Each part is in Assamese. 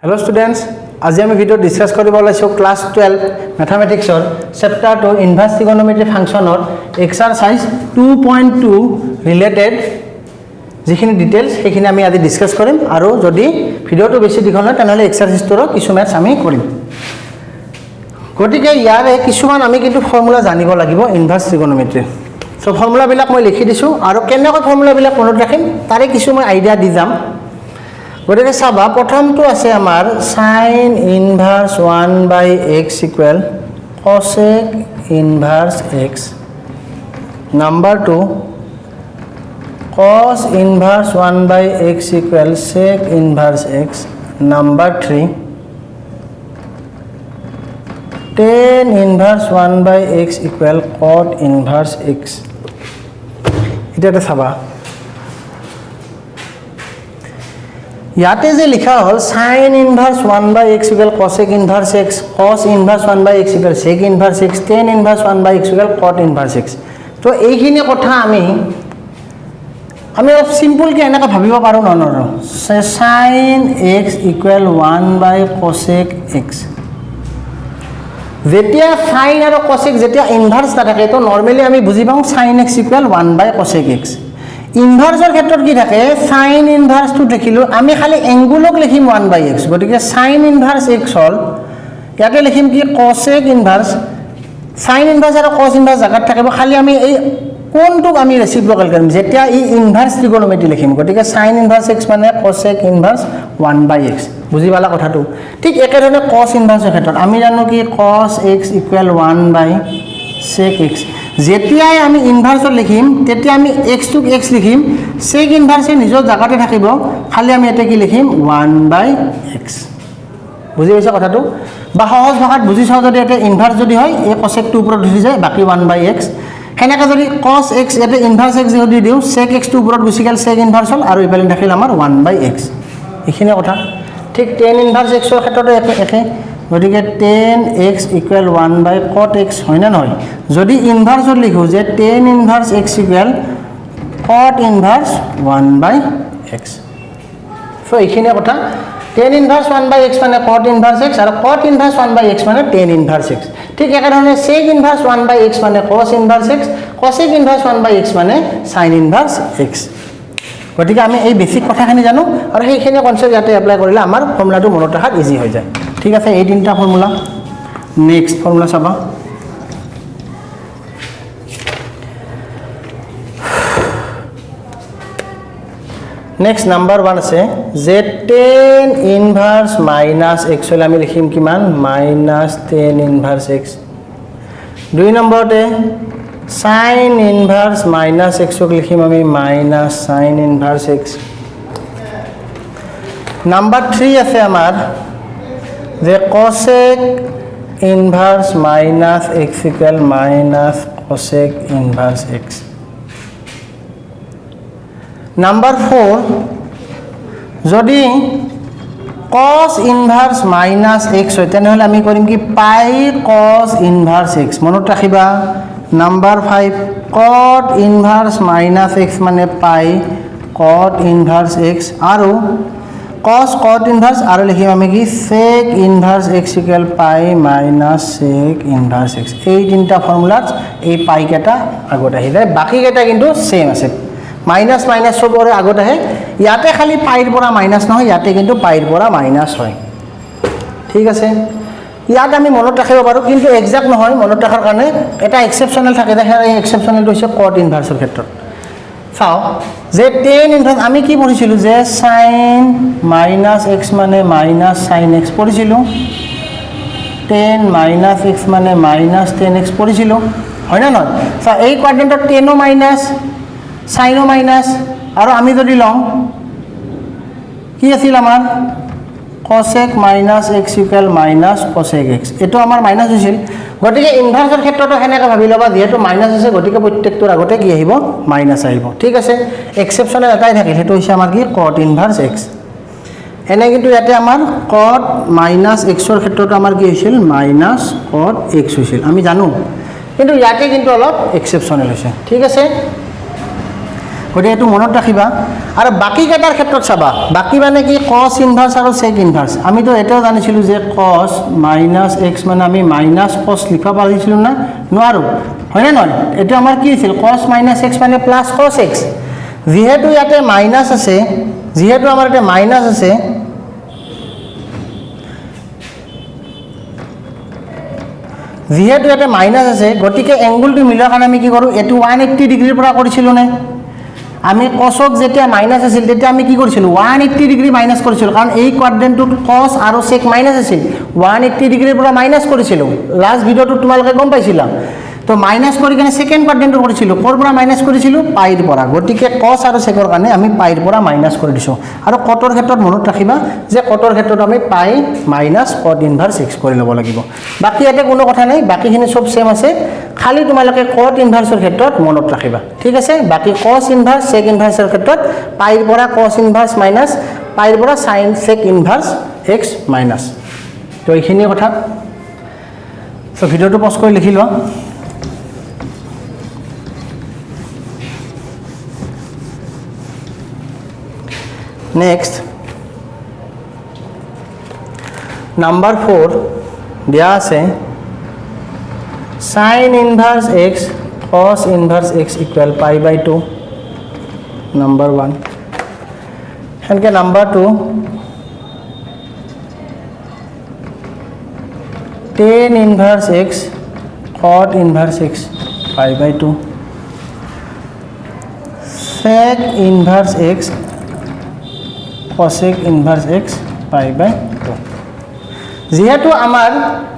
Hello students, আজি আমি ভিডিও ডিসকাস কৰিব লৈছো ক্লাস 12 ম্যাথমেটিক্সৰ চেপ্টাৰ 2 ইনভাৰ্স ট্ৰিগনোমেট্ৰি ফাংচনৰ এক্সাৰসাইজ 2.2 ৰিলেটেড যিখিনি ডিটেইলছ সেইখিনি আমি আজি ডিসকাস কৰিম আৰু যদি ভিডিওটো বেছি দীঘল হয় তেনহলে এক্সাৰসাইজটোৰ কিছু ম্যাথছ আমি কৰিম গতিকে ইয়াৰে কিছুমান আমি কিন্তু ফৰ্মুলা জানিব লাগিব ইনভাৰ্স ট্ৰিগনোমেট্ৰি সো ফৰ্মুলা বিলাক মই লিখি দিছো আৰু কেনেকৈ ফৰ্মুলা বিলাক মনত ৰাখিম তাৰে কিছু মই আইডিয়া দি যাম গতিকে চাবা প্ৰথমটো আছে আমাৰ sin ইনভাৰ্স 1/x equal cosec ইনভাৰ্স x number 2 cos ইনভাৰ্স 1/x equal sec ইনভাৰ্স x number 3 tan ইনভাৰ্স 1/x equal cot ইনভাৰ্স x এটা চাবা ইয়াতে যে লিখা হল sin inverse 1/x equal cosec inverse x cos inverse 1/x equal sec inverse x tan inverse 1/x equal cot inverse x তো এইখিনি কথা আমি অলপ সিম্পল কে এনেকা ভাবিব পাৰো ন sin x equal 1/cosec x যেতিয়া sin আৰু cosec যেতিয়া ইনভাৰ্স থাকে তো নৰমালি আমি বুজি পাওঁ sin x equal 1/cosec x ইনভাৰ্সৰ ক্ষেত্ৰত কি থাকে sin ইনভার্সটো দেখিলো আমি খালি এংগুলক লিখিম 1/x গতিকে sin ইনভার্স x হল ইয়াতে লিখিম কি cosec ইনভার্স sin ইনভার্স আৰু cos ইনভাৰ্স জাগাত থাকিব খালি আমি এই কোনটোক আমি ৰেচিপ্ৰকেল কৰিম যেতিয়া ই ইনভাৰ্স ট্ৰিগনোমেট্ৰি লিখিম গতিকে sin ইনভাৰ্স x মানে cosec ইনভাৰ্স 1/x বুজি পালা কথাটো ঠিক একেধৰণে cos ইনভাৰ্সৰ ক্ষেত্ৰত আমি জানো কি cos x equal 1/sec x যেতিয়াই আমি ইনভাৰ্সৰ লিখিম তেতিয়া আমি x টুক x লিখিম sec ইনভাৰ্সে নিজৰ জাগাতে থাকিব খালি আমি এতে কি লিখিম 1/x বুজি পাইছা কথাটো বা সহজ ভাষাত বুজি চাও যদি এতে ইনভার্স যদি হয় এই cosec টো ওপৰত উঠি যায় বাকি 1/x হেনেকা যদি cos x এতে ইনভার্স x যদি দিও sec x টো ওপৰত গুচি গেল sec ইনভাৰ্স হল আৰু ইফালে থাকিল আমাৰ 1/x এইখিনি কথা ঠিক tan ইনভাৰ্স x ৰ ক্ষেত্ৰতে একে গতিকে tan x equal 1/cot x হয় না নহয় যদি ইনভাৰ্সত লিখো যে tan ইনভাৰ্স x equal cot ইনভাৰ্স 1/x so এইখিনি কথা tan ইনভাৰ্স 1/x মানে cot ইনভাৰ্স x আৰু cot ইনভাৰ্স 1/x মানে tan ইনভাৰ্স x ঠিক একেধৰণে sec ইনভার্স 1/x মানে cos inverse x cosec inverse 1/x মানে sin ইনভার্স x গতিকে আমি এই বেসিক কথাখিনি জানো আৰু সেইখিনি কনসেপ্ট ইয়াতে এপ্লাই কৰিলে আমাৰ ফৰ্মুলাটো মনত ৰাখাত ইজি হৈ যায় ঠিক আছে এই তিনটা ফর্মুলা নেক্সট ফর্মুলা চাবা নেক্সট নাম্বার 1 আছে যে tan ইনভার্স মাইনাস x হলে আমি লিখিম কিমান মাইনাস tan ইনভার্স x দুই নম্বৰতে sin ইনভাৰ্স মাইনাস x ক লিখিম আমি মাইনাস sin ইনভাৰ্স x নাম্বাৰ 3 আছে আমাৰ যে cosec inverse minus x equal minus cosec inverse x number 4 যদি cos ইনভার্স মাইনাস x হয় তেনহলে আমি কৰিম কি পাই cos ইনভাৰ্স x মনত ৰাখিবা নাম্বাৰ 5 cot ইনভাৰ্স মাইনাস x মানে পাই cot ইনভাৰ্স x আৰু cos cot ইনভাৰ্স আৰু লিখিম আমি কি sec ইনভার্স x ইকুয়াল পাই মাইনাস sec ইনভার্স x এই তিনটা ফর্মুলাত এই পাই কেটা আগত আহি যায় বাকি কেটা কিন্তু সেম আছে মাইনাস মাইনাস সবৰে আগত আহে ইয়াতে খালি পাইৰ পৰা মাইনাস নহয় ইয়াতে কিন্তু পাইৰ পৰা মাইনাস হয় ঠিক আছে ইয়াত আমি মনত ৰাখিব পাৰো কিন্তু এক্সাক্ট নহয় মনত ৰাখাৰ কাৰণে এটা এক্সেপচনেল থাকে দেখে এই এক্সেপচনেলটো হৈছে cot ইনভাৰ্সৰ ক্ষেত্ৰত চাও যে tan ইনভার্স আমি কি পঢ়িছিলো যে sin মাইনাস x মানে মাইনাস sin x পঢ়িছিলো tan মাইনাস x মানে মাইনাস tan x পঢ়িছিলো হয় না নহয় সো এই কোয়াড্ৰেন্টত tan ও মাইনাস sin ও মাইনাস আৰু আমি যদি লম কি আছিল আমাৰ cosec minus x equal minus cosec x এটো আমাৰ মাইনাস হৈছিল গতিকে ইনভাৰ্সৰ ক্ষেত্ৰটো হেনেকা ভাবি লবা যেহেতু মাইনাস আছে গতিকে প্ৰত্যেকটোৰ আগতে কি আহিব মাইনাস আহিব ঠিক আছে এক্সেপচনেল এটাই থাকে হেতু হৈছে আমাৰ কি cot ইনভাৰ্স x এনে কিন্তু ইয়াতে আমাৰ cot মাইনাস x ৰ ক্ষেত্ৰটো আমাৰ কি হৈছিল মাইনাস cot x হৈছিল আমি জানো কিন্তু ইয়াতে কিন্তু অলপ এক্সেপচনেল হৈছে ঠিক আছে গতিকে এইটো মনত ৰাখিবা আৰু বাকী কেইটাৰ ক্ষেত্ৰত চাবা বাকী মানে কি কছ ইনভাৰ্স আৰু চেক ইনভাৰ্স আমিতো এটাও জানিছিলোঁ যে কছ মাইনাছ এক্স মানে আমি মাইনাছ কছ লিখিব পাৰিছিলোঁ না নোৱাৰোঁ হয়নে নহয় এইটো আমাৰ কি আছিল কছ মাইনাছ এক্স মানে প্লাছ কছ এক্স যিহেতু ইয়াতে মাইনাছ আছে যিহেতু আমাৰ ইয়াতে মাইনাছ আছে যিহেতু ইয়াতে মাইনাছ আছে গতিকে এংগুলটো মিলোৱাৰ কাৰণে আমি কি কৰোঁ এইটো 180 ডিগ্ৰীৰ পৰা কৰিছিলোঁ নে আমি কছক যেতিয়া মাইনাছ আছিল তেতিয়া আমি কি কৰিছিলোঁ 180 ডিগ্ৰী মাইনাছ কৰিছিলোঁ কাৰণ এই কোৱাড্ৰেণ্টটোত কছ আৰু চেক মাইনাছ আছিল 180 ডিগ্ৰীৰ পৰা মাইনাছ কৰিছিলোঁ লাষ্ট ভিডিঅ'টোত তোমালোকে গম পাইছিলা তো মাইনাছ কৰি কিনে সেকেন্ড কোৱাড্ৰেণ্টটো কৰিছিলোঁ ক'ৰ পৰা মাইনাছ কৰিছিলোঁ পাইৰ পৰা গতিকে কছ আৰু চেকৰ কাৰণে আমি পাইৰ পৰা মাইনাছ কৰি দিছোঁ আৰু কটৰ ক্ষেত্ৰত মনত ৰাখিবা যে কটৰ ক্ষেত্ৰত আমি পাই মাইনাছ কট ইনভাৰ্স এক্স কৰি ল'ব লাগিব বাকী ইয়াতে কোনো কথা নাই বাকীখিনি চব সেম আছে খালি তোমালোকে কট ইনভাৰ্সৰ ক্ষেত্ৰত মনত ৰাখিবা ঠিক আছে বাকী কছ ইনভাৰ্স চেক ইনভাৰ্সৰ ক্ষেত্ৰত পাইৰ পৰা কছ ইনভাৰ্স মাইনাছ পাইৰ পৰা সাইন চেক ইনভাৰ্স এক্স মাইনাছ তো এইখিনি কথা তো ভিডিঅ'টো পজ কৰি লিখি লোৱা Next, number 4 দিয়া আছে sin inverse x cos inverse x equal pi by 2 number 1 and number 2 tan inverse x cot inverse x pi by 2 sec inverse x cosec inverse x pi by 2 যেহেতু আমাৰ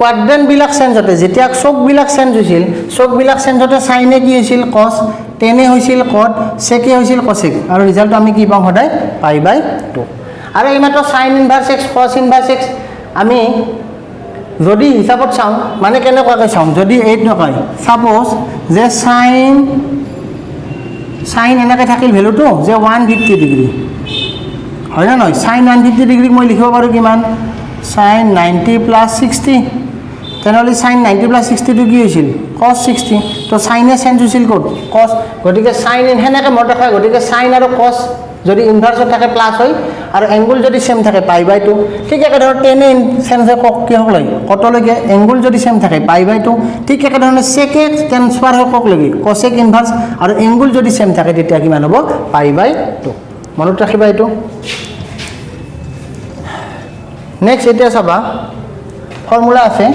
কোৱাড্ৰেন্ট বিলাক চেঞ্জ হতে যেতিয়া চক বিলাক চেঞ্জ হৈছিল চক বিলাক চেঞ্জ হতে সাইনে কি হৈছিল cos টেনে হৈছিল cot সেকে হৈছিল cosec আৰু ৰিজাল্ট আমি কি পাম সদায় pi by 2 আৰু এই মাত্ৰ sin inverse x cos inverse x আমি যদি হিসাবত চাওঁ মানে কেনেকৈ চাওঁ যদি এইট নকয় সাপোজ যে sin এনেকৈ থাকিল ভ্যালুটো যে 150 ডিগ্ৰী হয় না নহয় sin 150 ডিগ্ৰী মই লিখিব পাৰো কিমান sin 90 plus 60 তেনেহলে sin 90 plus 60 টো কি হৈছিল cos 60 তো sin এ চেঞ্জ হৈছিল কোড cos গটিকে sin হেনেকে মত ৰাখা গটিকে sin আৰু cos যদি ইনভাৰ্স থাকে প্লাস হয় আৰু এংগুল যদি সেম থাকে pi by 2 ঠিক একেধৰণে tan এ চেঞ্জ হয় কি হ'ব লাগে কটলৈকে এংগুল যদি সেম থাকে pi by 2 ঠিক একেধৰণে sec এ ট্ৰান্সফাৰ হয় কক লাগে cosec ইনভাৰ্স আৰু এংগুল যদি সেম থাকে তেতিয়া কিমান হ'ব pi by 2 মনত ৰাখিবা এটো নেক্সট এটা চাবা ফর্মুলা আছে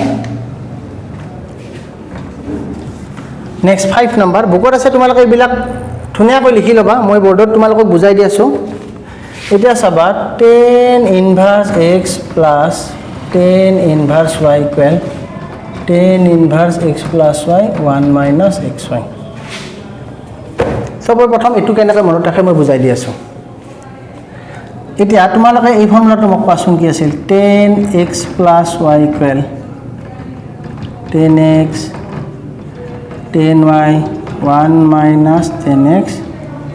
নেক্সট 5 নাম্বার বুকত আছে তোমালোকে এইবিলাক ধুনিয়াকৈ লিখি লবা মই বোর্ডত তোমালোকক বুজাই দি আছো এটা চাবা tan inverse x plus tan inverse y equal tan inverse x plus y 1 minus xy সব প্ৰথম এটু কেনেকৈ মনত ৰাখে মই বুজাই দি আছো এতিয়া তোমালোকে এই ফর্মুলাটো মোক পাছন কি আছিল tan x plus y equal tan x tan y 1 minus tan x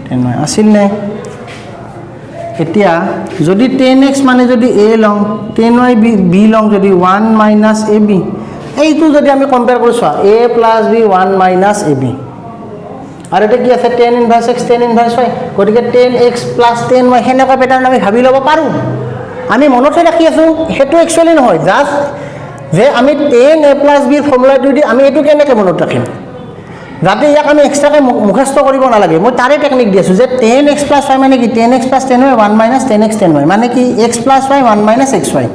tan y আছিল নে এতিয়া যদি tan x মানে যদি a long tan y b লং যদি 1 minus ab এইটো যদি আমি কম্পেয়ার কৰি চোৱা a plus b 1 minus ab আৰু এটা কি আছে tan inverse x tan inverse y গটিকে tan x plus tan y হেনেকা প্যাটাৰ্ণ আমি ভাবি লব পাৰো আমি মনত ৰাখি আছো হেতু একচুয়ালি নহয় জাস্ট যে আমি tan a plus b ফৰ্মুলাটো দি আমি এটো কেনেকৈ মনত ৰাখিম যাতে ইয়াক আমি এক্সট্ৰাকে মুখস্থ কৰিব নালাগে মই তাৰে টেকনিক দি আছো যে tan x plus y মানে কি tan x plus tan y 1 minus tan x tan y মানে কি x plus y 1 minus xy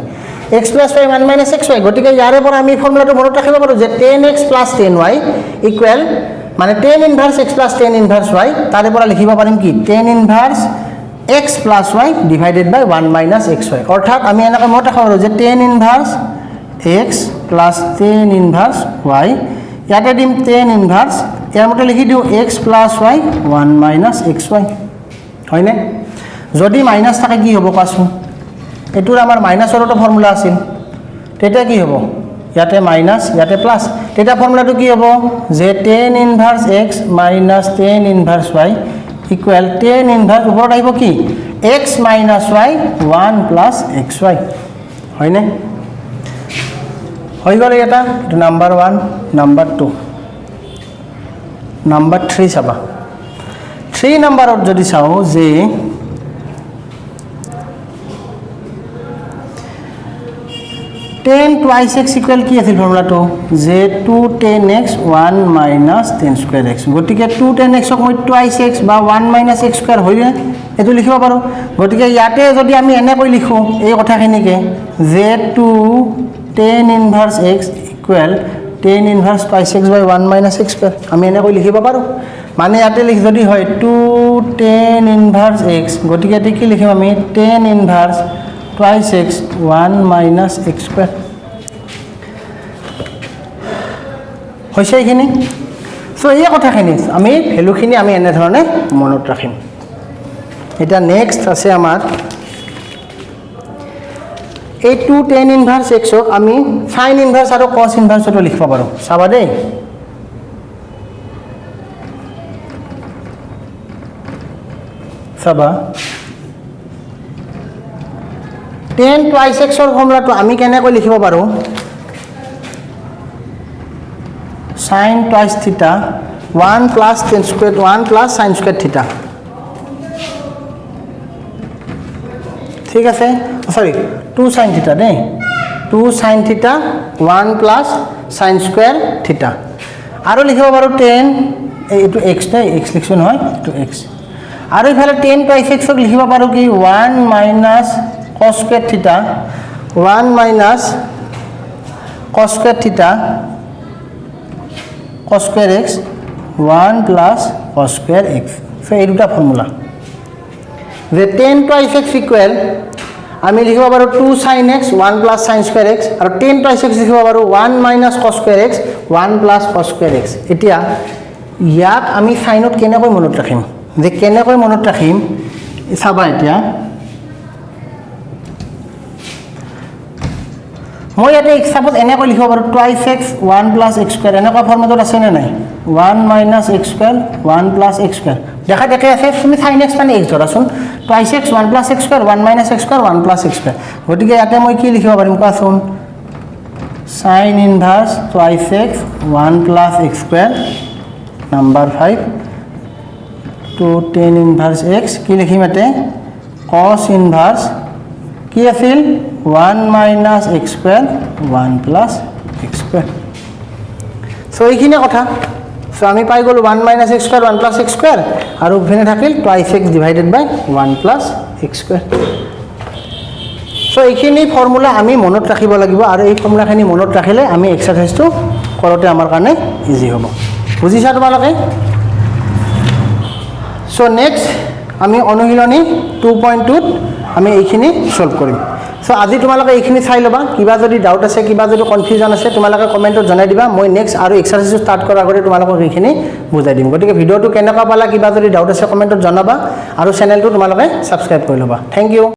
x plus y 1 minus xy গটিকে ইয়াৰে পৰা আমি ফৰ্মুলাটো মনত ৰাখিব পাৰো যে tan x plus tan y equal মানে tan inverse x plus tan inverse y তাৰে পৰা লিখিব পাৰিম কি tan inverse x plus y divided by 1 minus xy অৰ্থাৎ আমি এনেকৈ মত ৰাখব যে tan inverse x plus tan inverse y ইয়াতে দিম tan inverse ইয়াৰ মতে লিখি দিও x plus y 1 minus xy হয়নে যদি মাইনাস থাকে কি হ'ব পাছু এটোৰ আমাৰ মাইনাসৰ এটা ফৰ্মুলা আছিল তেতিয়া কি হ'ব ইয়াতে মাইনাস ইয়াতে প্লাস তেটা ফর্মুলাটো কি হ'ব যে tan inverse x minus tan inverse y equal tan inverse উপৰত আহিব কি x minus y 1 plus xy হয়নে হৈ গ'ল এটা নাম্বার 1 নাম্বার 2 নাম্বার 3 চাবা 3 নম্বৰত যদি চাও যে tan twice x equal কি আছিল ফৰ্মুলাটো যে 2 tan x 1 minus tan square x গতিকে 2 tan x ক মই twice x বা 1 minus x square হইলে এটো লিখিব পাৰো গতিকে ইয়াতে যদি আমি এনে কই লিখো এই কথাখিনিকে যে 2 tan inverse x equal tan inverse twice x by 1 minus x square আমি এনে কই লিখিব পাৰো মানে ইয়াতে লিখ যদি হয় 2 tan inverse x গতিকে এতে কি লিখিম আমি tan inverse twice x 1 minus x square হৈছে এখিনি সো এই কথাখিনি আমি ভ্যালুখিনি আমি এনে ধৰণে মনত ৰাখিম এটা নেক্সট আছে আমাৰ এই 2 tan inverse x ক আমি sin inverse আৰু cos inverse টো লিখিব পাৰো চাবা দেই চাবা tan twice x ৰ ফৰ্মুলাটো আমি কেনেকৈ লিখিব পাৰো sin twice theta 1 plus tan square 1 plus sin square theta ঠিক আছে সরি 2 sin theta দেই 2 sin theta 1 plus sin square theta আৰু লিখিব পাৰো tan এইটো x তে x লিখছন হয় to x আৰু ইফালে tan twice x ক লিখিব পাৰো কি 1 minus cos square theta 1 minus cos square theta cos square x 1 plus cos square x so এই দুটা ফর্মুলা যে tan twice x equal আমি লিখিব পাৰো 2 sin x 1 plus sin square x আৰু tan twice x লিখিব পাৰো 1 minus cos square x 1 plus cos square x এতিয়া ইয়াক আমি সাইনত কেনেকৈ মনত ৰাখিম যে কেনেকৈ মনত ৰাখিম চাবা এতিয়া মই ইয়াতে সাপোজ এনেকৈ লিখিব পাৰো twice x 1 plus x square এনেকুৱা ফৰ্মেটত আছে নে নাই 1 minus x square 1 plus x square দেখা দেখে আছে তুমি sin x মানে x ধৰাচোন twice x 1 plus x square 1 minus x square 1 plus x square গতিকে ইয়াতে মই কি লিখিব পাৰিম কোৱাচোন sin inverse twice x 1 plus x square number 5 to tan inverse x কি লিখিম এতে cos inverse কি আছিল 1 minus x square 1 plus x square so এইখিনি কথা so আমি পাই গলো 1 minus x square 1 plus x square আৰু ভিনে থাকিল twice x divided by 1 plus x square so এইখিনি ফৰ্মুলা আমি মনত ৰাখিব লাগিব আৰু এই ফৰ্মুলাখিনি মনত ৰাখিলে আমি এক্সাৰসাইজটো কৰতে আমাৰ কাৰণে ইজি হ'ব বুজিছা তোমালোকে so next আমি অনুশীলনী 2.2 ত আমি এইখিনি সলভ কৰিম সো আজি তোমালোকে এইখিনি চাই লবা কিবা যদি ডাউট আছে কিবা যদি কনফিউজন আছে তোমালোকে কমেন্টত জনাই দিবা মই নেক্সট আৰু এক্সাৰসাইজ ষ্টাৰ্ট কৰাৰ আগতে তোমালোকক এইখিনি বুজাই দিম গতিকে ভিডিওটো কেনেকুৱা পালা কিবা যদি ডাউট আছে কমেন্টত জনাবা আৰু চেনেলটো তোমালোকে সাবস্ক্ৰাইব কৰি লবা থ্যাংক ইউ